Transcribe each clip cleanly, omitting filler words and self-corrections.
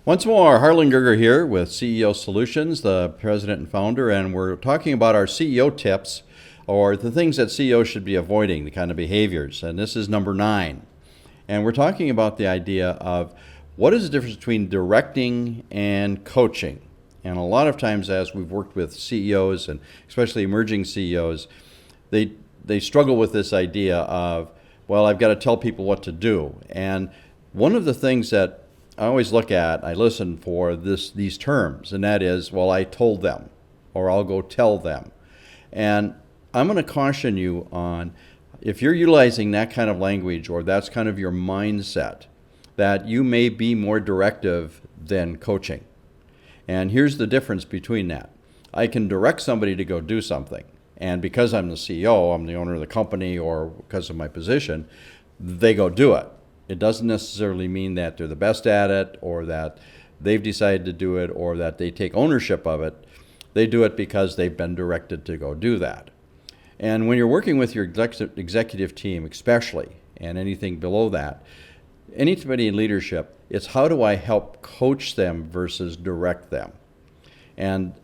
Once more, Harlan Gerger here with CEO Solutions, the president and founder, and we're talking about our CEO tips or the things that CEOs should be avoiding, the kind of behaviors. And this is number 9. And we're talking about the idea of what is the difference between directing and coaching. And a lot of times, as we've worked with CEOs and especially emerging CEOs, they struggle with this idea of, well, I've got to tell people what to do. And one of the things that I always look at, I listen for these terms, and that is, well, I told them, or I'll go tell them. And I'm going to caution you on, if you're utilizing that kind of language or that's kind of your mindset, that you may be more directive than coaching. And here's the difference between that. I can direct somebody to go do something, and because I'm the CEO, I'm the owner of the company, or because of my position, they go do it. It doesn't necessarily mean that they're the best at it, or that they've decided to do it, or that they take ownership of it. They do it because they've been directed to go do that. And when you're working with your executive team especially, and anything below that, anybody in leadership, it's how do I help coach them versus direct them. And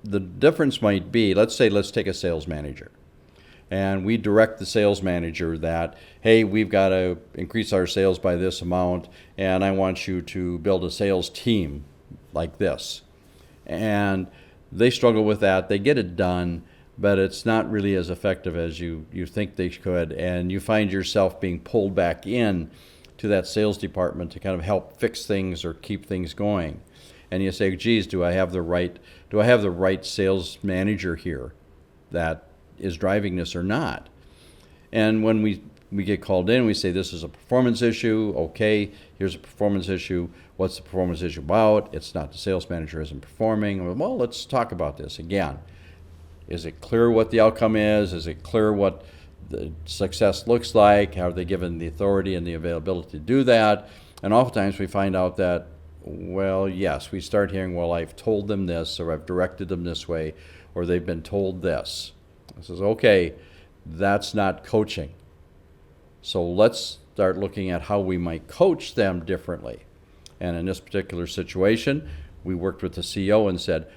the difference might be, let's take a sales manager. And we direct the sales manager that, hey, we've got to increase our sales by this amount, and I want you to build a sales team like this. And they struggle with that. They get it done, but it's not really as effective as you think they could. And you find yourself being pulled back in to that sales department to kind of help fix things or keep things going. And you say, geez, do I have the right sales manager here that is driving this or not? And when we get called in, we say this is a performance issue. Okay, here's a performance issue. What's the performance issue about? It's not the sales manager isn't performing. Well, let's talk about this again. Is it clear what the outcome is? Is it clear what the success looks like? How are they given the authority and the availability to do that? And oftentimes we find out that, well, yes, we start hearing, well, I've told them this, or I've directed them this way, or they've been told this. I says, okay, that's not coaching. So let's start looking at how we might coach them differently. And in this particular situation, we worked with the CEO and said,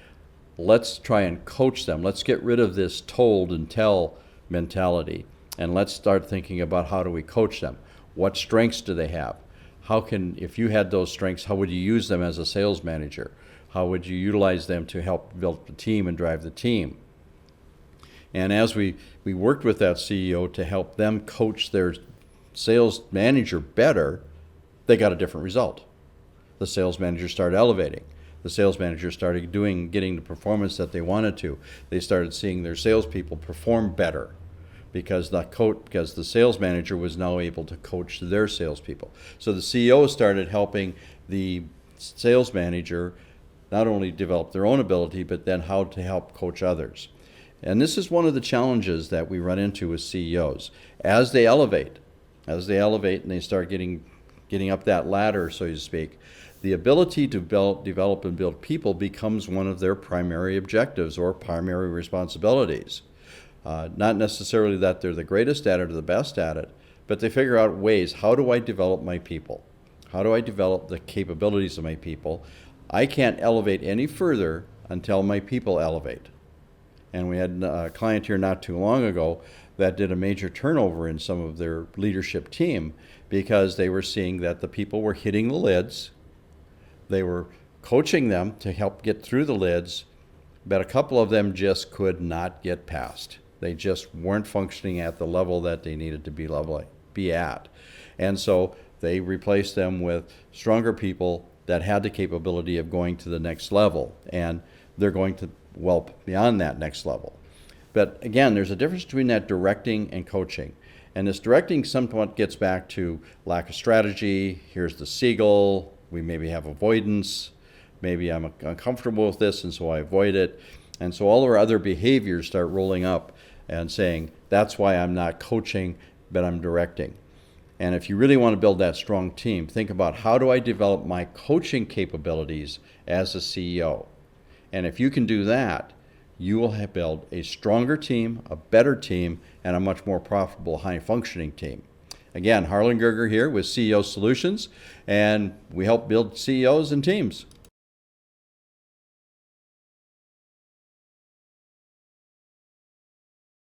let's try and coach them. Let's get rid of this told and tell mentality. And let's start thinking about how do we coach them? What strengths do they have? If you had those strengths, how would you use them as a sales manager? How would you utilize them to help build the team and drive the team? And as we worked with that CEO to help them coach their sales manager better, they got a different result. The sales manager started elevating. The sales manager started getting the performance that they wanted to. They started seeing their salespeople perform better because the sales manager was now able to coach their salespeople. So the CEO started helping the sales manager not only develop their own ability, but then how to help coach others. And this is one of the challenges that we run into with CEOs. As they elevate and they start getting up that ladder, so to speak, the ability to develop and build people becomes one of their primary objectives or primary responsibilities. Not necessarily that they're the greatest at it or the best at it, but they figure out ways, how do I develop my people? How do I develop the capabilities of my people? I can't elevate any further until my people elevate. And we had a client here not too long ago that did a major turnover in some of their leadership team because they were seeing that the people were hitting the lids. They were coaching them to help get through the lids, but a couple of them just could not get past. They just weren't functioning at the level that they needed to be at. And so they replaced them with stronger people that had the capability of going to the next level. And they're going to well beyond that next level. But again, there's a difference between that directing and coaching. And this directing somewhat gets back to lack of strategy. Here's the seagull. We maybe have avoidance. Maybe I'm uncomfortable with this, and so I avoid it. And so all our other behaviors start rolling up and saying, that's why I'm not coaching, but I'm directing. And if you really want to build that strong team, think about, how do I develop my coaching capabilities as a CEO? And if you can do that, you will have built a stronger team, a better team, and a much more profitable, high-functioning team. Again, Harlan Gerger here with CEO Solutions, and we help build CEOs and teams.